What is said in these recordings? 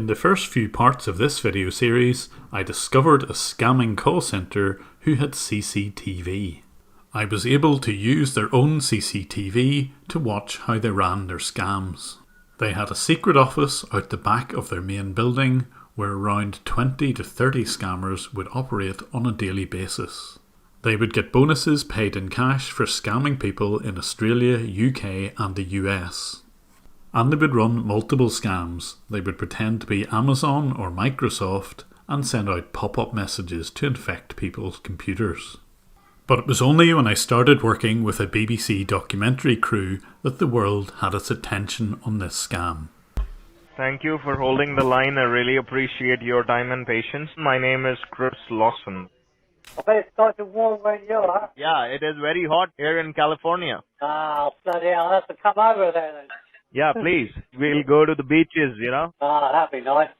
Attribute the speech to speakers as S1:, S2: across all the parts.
S1: the first few parts of this video series, I discovered a scamming call centre who had CCTV. I was able to use their own CCTV to watch how they ran their scams. They had a secret office out the back of their main building where around 20 to 30 scammers would operate on a daily basis. They would get bonuses paid in cash for scamming people in Australia, UK and the US. And they would run multiple scams. They would pretend to be Amazon or Microsoft and send out pop-up messages to infect people's computers. But it was only when I started working with a BBC documentary crew that the world had its attention on this scam.
S2: Thank you for holding the line. I really appreciate your time and patience. My name is Chris Lawson.
S3: I bet it's starting to warm where you are.
S2: Yeah, it is very hot here in California.
S3: Ah, bloody hell, I'll have to come over there then.
S2: Yeah, please. We'll go to the beaches, you know.
S3: Ah, that'd be nice.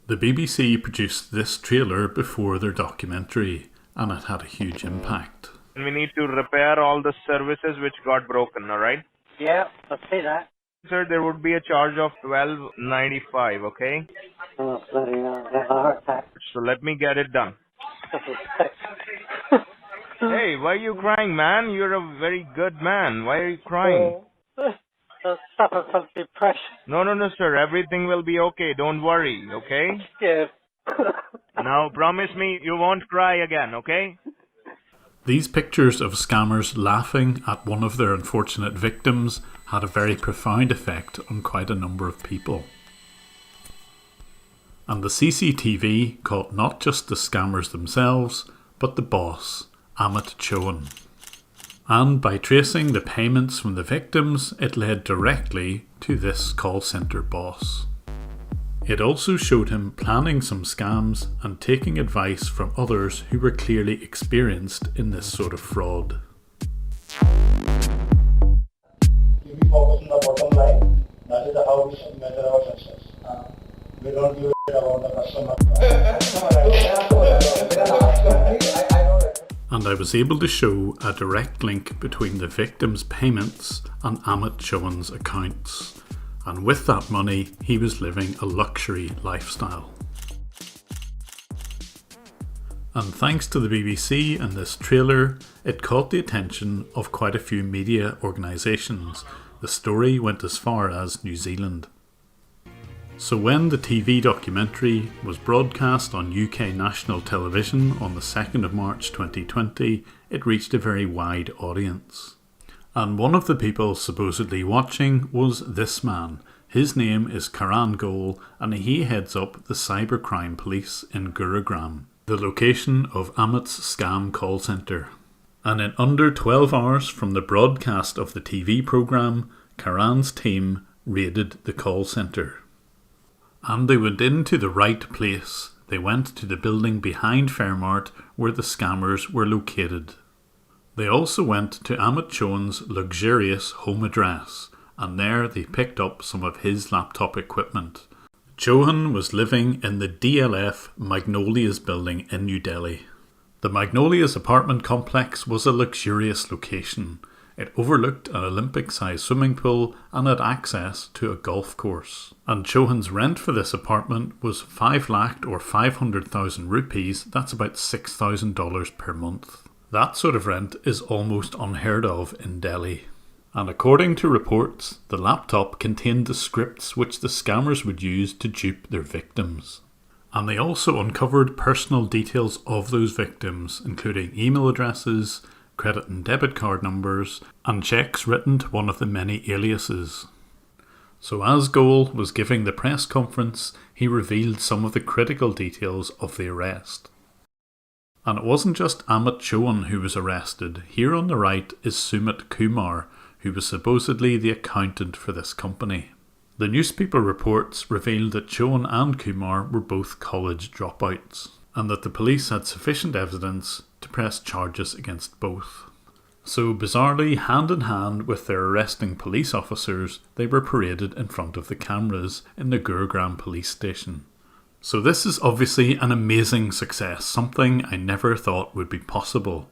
S1: The BBC produced this trailer before their documentary, and it had a huge impact.
S2: We need to repair all the services which got broken, alright?
S3: Yeah, I see that.
S2: Sir, there would be a charge of $12.95, okay?
S3: Oh, bloody hell, I heard that.
S2: So let me get it done. Hey, why are you crying, man? You're a very good man. Why are you crying?
S3: I suffer from depression.
S2: No, sir. Everything will be okay. Don't worry, okay?
S3: Yeah.
S2: Now, promise me you won't cry again, okay?
S1: These pictures of scammers laughing at one of their unfortunate victims had a very profound effect on quite a number of people. And the CCTV caught not just the scammers themselves, but the boss, Amit Chauhan. And by tracing the payments from the victims, it led directly to this call centre boss. It also showed him planning some scams and taking advice from others who were clearly experienced in this sort of fraud.
S4: If we focus on the bottom line, that is how we should measure our success. We don't give a shit about the customer.
S1: And I was able to show a direct link between the victims' payments and Amit Chauhan's accounts. And with that money, he was living a luxury lifestyle. And thanks to the BBC and this trailer, it caught the attention of quite a few media organisations. The story went as far as New Zealand. So when the TV documentary was broadcast on UK national television on the 2nd of March 2020, it reached a very wide audience. And one of the people supposedly watching was this man. His name is Karan Goel and he heads up the cybercrime police in Gurugram, the location of Amit's scam call centre. And in under 12 hours from the broadcast of the TV programme, Karan's team raided the call centre. And they went into the right place. They went to the building behind Fairmart where the scammers were located. They also went to Amit Chauhan's luxurious home address, and there they picked up some of his laptop equipment. Chauhan was living in the DLF Magnolias building in New Delhi. The Magnolias apartment complex was a luxurious location. It overlooked an Olympic-sized swimming pool and had access to a golf course. And Chauhan's rent for this apartment was 5 lakh or 500,000 rupees, that's about $6,000 per month. That sort of rent is almost unheard of in Delhi. And according to reports, the laptop contained the scripts which the scammers would use to dupe their victims. And they also uncovered personal details of those victims, including email addresses, credit and debit card numbers, and checks written to one of the many aliases. So as Goel was giving the press conference, he revealed some of the critical details of the arrest. And it wasn't just Amit Chauhan who was arrested. Here on the right is Sumit Kumar, who was supposedly the accountant for this company. The newspaper reports revealed that Chauhan and Kumar were both college dropouts, and that the police had sufficient evidence to press charges against both. So bizarrely, hand in hand with their arresting police officers, they were paraded in front of the cameras in the Gurugram police station. So this is obviously an amazing success, something I never thought would be possible.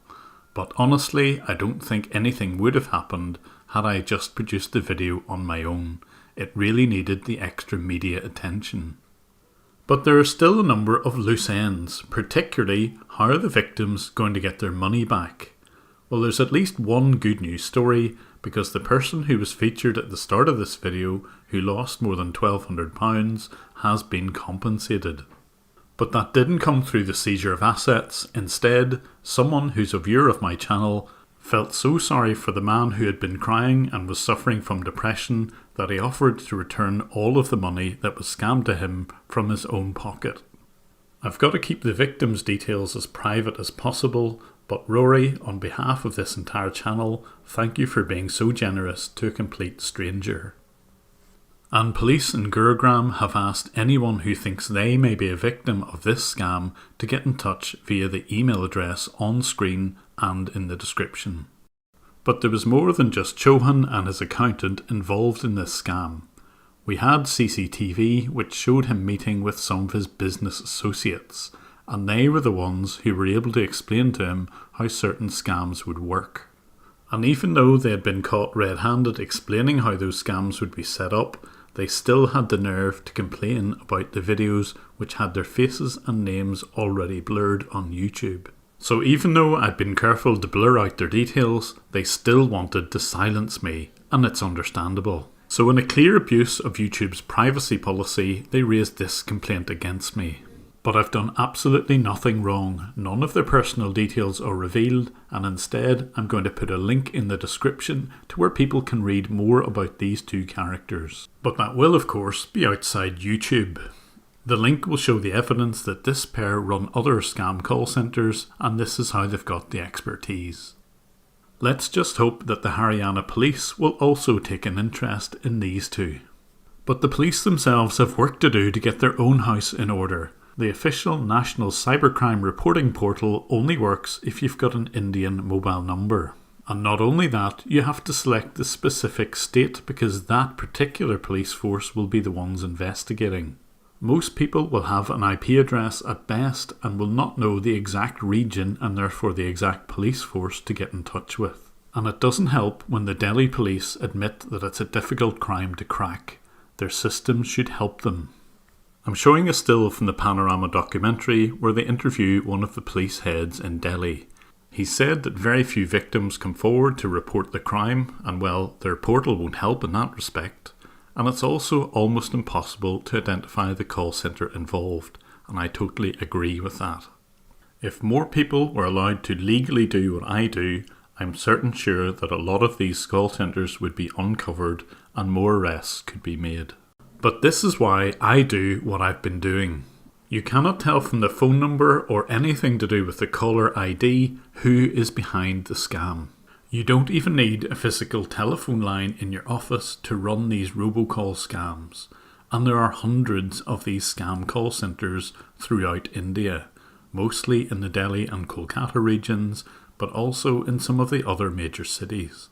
S1: But honestly, I don't think anything would have happened had I just produced the video on my own. It really needed the extra media attention. But there are still a number of loose ends, particularly how are the victims going to get their money back? Well, there's at least one good news story, because the person who was featured at the start of this video, who lost more than £1,200, has been compensated. But that didn't come through the seizure of assets. Instead, someone who's a viewer of my channel felt so sorry for the man who had been crying and was suffering from depression that he offered to return all of the money that was scammed to him from his own pocket. I've got to keep the victim's details as private as possible, but Rory, on behalf of this entire channel, thank you for being so generous to a complete stranger. And police in Gurugram have asked anyone who thinks they may be a victim of this scam to get in touch via the email address on screen and in the description. But there was more than just Chauhan and his accountant involved in this scam. We had CCTV which showed him meeting with some of his business associates, and they were the ones who were able to explain to him how certain scams would work. And even though they had been caught red-handed explaining how those scams would be set up, they still had the nerve to complain about the videos which had their faces and names already blurred on YouTube. So even though I'd been careful to blur out their details, they still wanted to silence me, and it's understandable. So in a clear abuse of YouTube's privacy policy, they raised this complaint against me. But I've done absolutely nothing wrong. None of their personal details are revealed, and instead I'm going to put a link in the description to where people can read more about these two characters. But that will of course be outside YouTube. The link will show the evidence that this pair run other scam call centres, and this is how they've got the expertise. Let's just hope that the Haryana police will also take an interest in these two. But the police themselves have work to do to get their own house in order. The official National Cybercrime Reporting Portal only works if you've got an Indian mobile number. And not only that, you have to select the specific state because that particular police force will be the ones investigating. Most people will have an IP address at best and will not know the exact region and therefore the exact police force to get in touch with. And it doesn't help when the Delhi police admit that it's a difficult crime to crack. Their systems should help them. I'm showing a still from the Panorama documentary where they interview one of the police heads in Delhi. He said that very few victims come forward to report the crime, and well, their portal won't help in that respect. And it's also almost impossible to identify the call centre involved, and I totally agree with that. If more people were allowed to legally do what I do, I'm certain sure that a lot of these call centres would be uncovered and more arrests could be made. But this is why I do what I've been doing. You cannot tell from the phone number or anything to do with the caller ID who is behind the scam. You don't even need a physical telephone line in your office to run these robocall scams. And there are hundreds of these scam call centres throughout India, mostly in the Delhi and Kolkata regions, but also in some of the other major cities.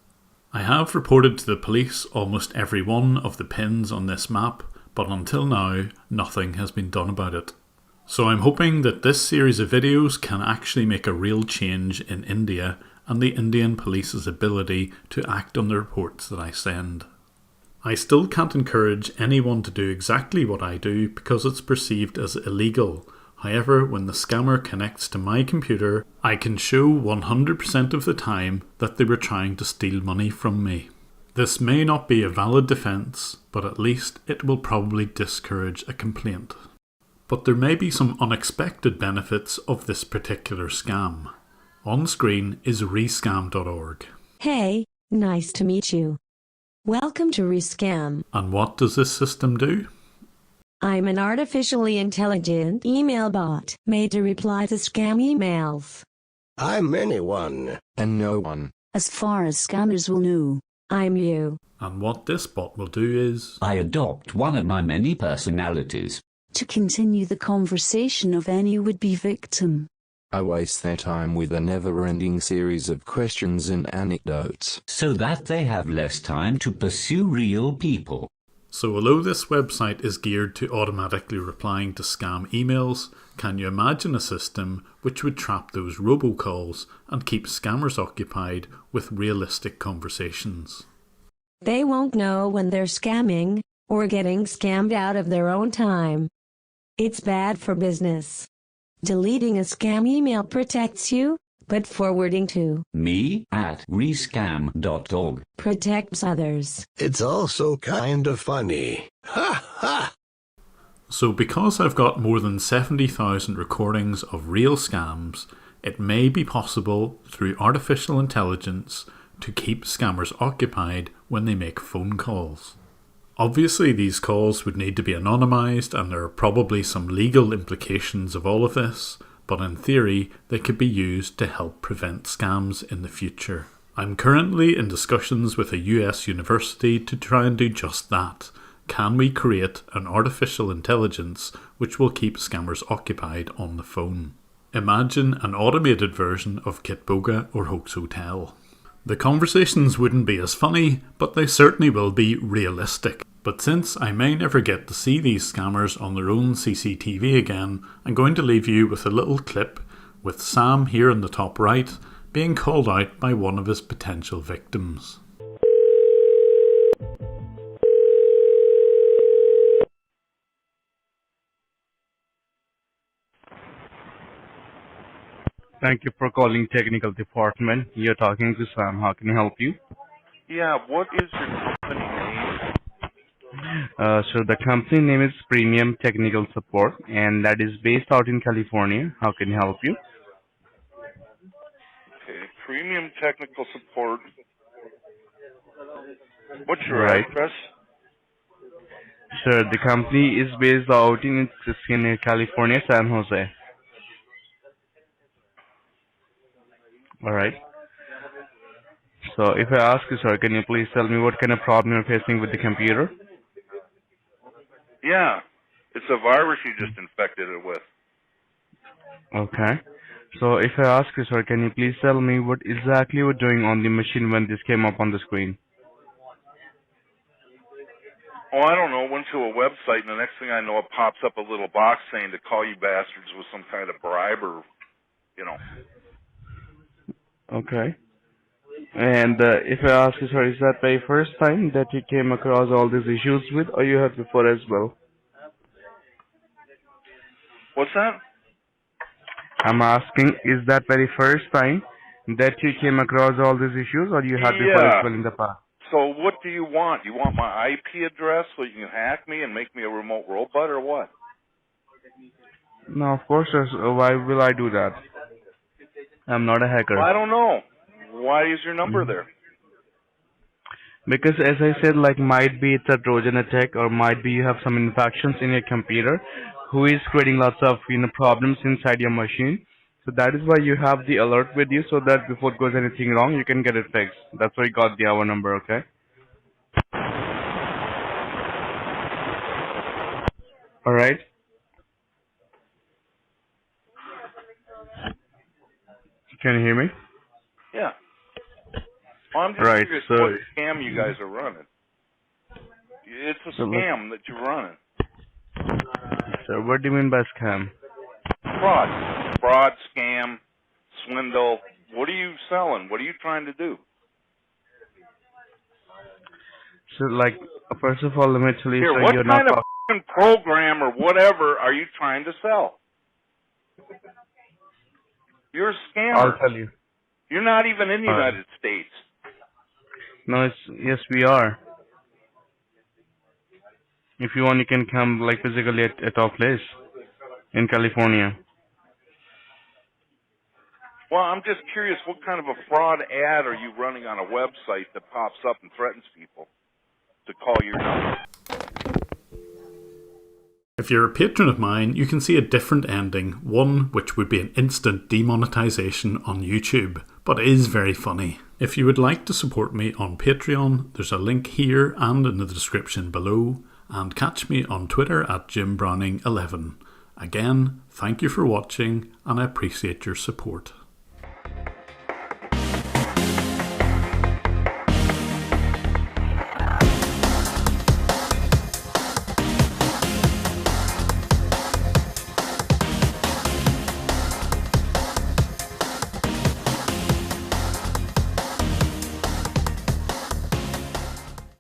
S1: I have reported to the police almost every one of the pins on this map, but until now, nothing has been done about it. So I'm hoping that this series of videos can actually make a real change in India and the Indian police's ability to act on the reports that I send. I still can't encourage anyone to do exactly what I do because it's perceived as illegal. However, when the scammer connects to my computer, I can show 100% of the time that they were trying to steal money from me. This may not be a valid defence, but at least it will probably discourage a complaint. But there may be some unexpected benefits of this particular scam. On screen is rescam.org.
S5: Hey, nice to meet you. Welcome to Rescam.
S1: And what does this system do?
S5: I'm an artificially intelligent email bot made to reply to scam emails.
S6: I'm anyone and no one.
S7: As far as scammers will know.
S5: I'm you.
S1: And what this bot will do is...
S8: I adopt one of my many personalities.
S7: To continue the conversation of any would-be victim.
S6: I waste their time with a never-ending series of questions and anecdotes.
S8: So that they have less time to pursue real people.
S1: So although this website is geared to automatically replying to scam emails, can you imagine a system which would trap those robocalls and keep scammers occupied with realistic conversations?
S5: They won't know when they're scamming or getting scammed out of their own time. It's bad for business. Deleting a scam email protects you, but forwarding to
S8: me at rescam.org
S5: protects others.
S9: It's also kind of funny. Ha ha!
S1: So because I've got more than 70,000 recordings of real scams, it may be possible through artificial intelligence to keep scammers occupied when they make phone calls. Obviously these calls would need to be anonymised and there are probably some legal implications of all of this, but in theory they could be used to help prevent scams in the future. I'm currently in discussions with a US university to try and do just that. Can we create an artificial intelligence which will keep scammers occupied on the phone? Imagine an automated version of Kitboga or Hoax Hotel. The conversations wouldn't be as funny, but they certainly will be realistic. But since I may never get to see these scammers on their own CCTV again, I'm going to leave you with a little clip with Sam here in the top right being called out by one of his potential victims.
S10: Thank you for calling technical department. You're talking to Sam. How can I help you?
S11: Yeah, what is your company name?
S10: So the company name is Premium Technical Support, and that is based out in California. How can I help you?
S11: Okay, Premium Technical Support. What's your
S10: Right.
S11: address?
S10: Sure, the company is based out in California, San Jose. Alright. So if I ask you, sir, can you please tell me what kind of problem you're facing with the computer?
S11: Yeah, it's a virus you just infected it with.
S10: Okay. So if I ask you, sir, can you please tell me what exactly you were doing on the machine when this came up on the screen?
S11: Oh, I don't know, went to a website and the next thing I know it pops up a little box saying to call you bastards with some kind of bribe or, you know.
S10: Okay. And if I ask you, sir, is that the first time that you came across all these issues with, or you had before as well?
S11: What's that?
S10: I'm asking, is that very first time that you came across all these issues, or you had before as well in the past?
S11: So what do you want? You want my IP address so you can hack me and make me a remote robot or what?
S10: No, of course, sir. So why will I do that? I'm not a hacker.
S11: Well, I don't know. Why is your number there?
S10: Because as I said, like might be it's a Trojan attack, or might be you have some infections in your computer who is creating lots of problems inside your machine. So that is why you have the alert with you, so that before it goes anything wrong, you can get it fixed. That's why you got the hour number, okay? Alright. Can you hear me?
S11: Yeah. Well, I'm just
S10: Right,
S11: curious
S10: so
S11: what scam you guys are running. It's a scam that you're running.
S10: So what do you mean by scam?
S11: Fraud, scam, swindle. What are you selling? What are you trying to do?
S10: So like, first of all, let me tell you,
S11: Here,
S10: so
S11: what
S10: you're
S11: kind
S10: not
S11: of f***ing program or whatever are you trying to sell? You're a scammer.
S10: I'll tell you.
S11: You're not even in the United States.
S10: No, yes, we are. If you want, you can come like physically at our place in California.
S11: Well, I'm just curious, what kind of a fraud ad are you running on a website that pops up and threatens people to call your number?
S1: If you're a patron of mine, you can see a different ending, one which would be an instant demonetization on YouTube, but is very funny. If you would like to support me on Patreon, there's a link here and in the description below, and catch me on Twitter at JimBrowning11. Again, thank you for watching, and I appreciate your support.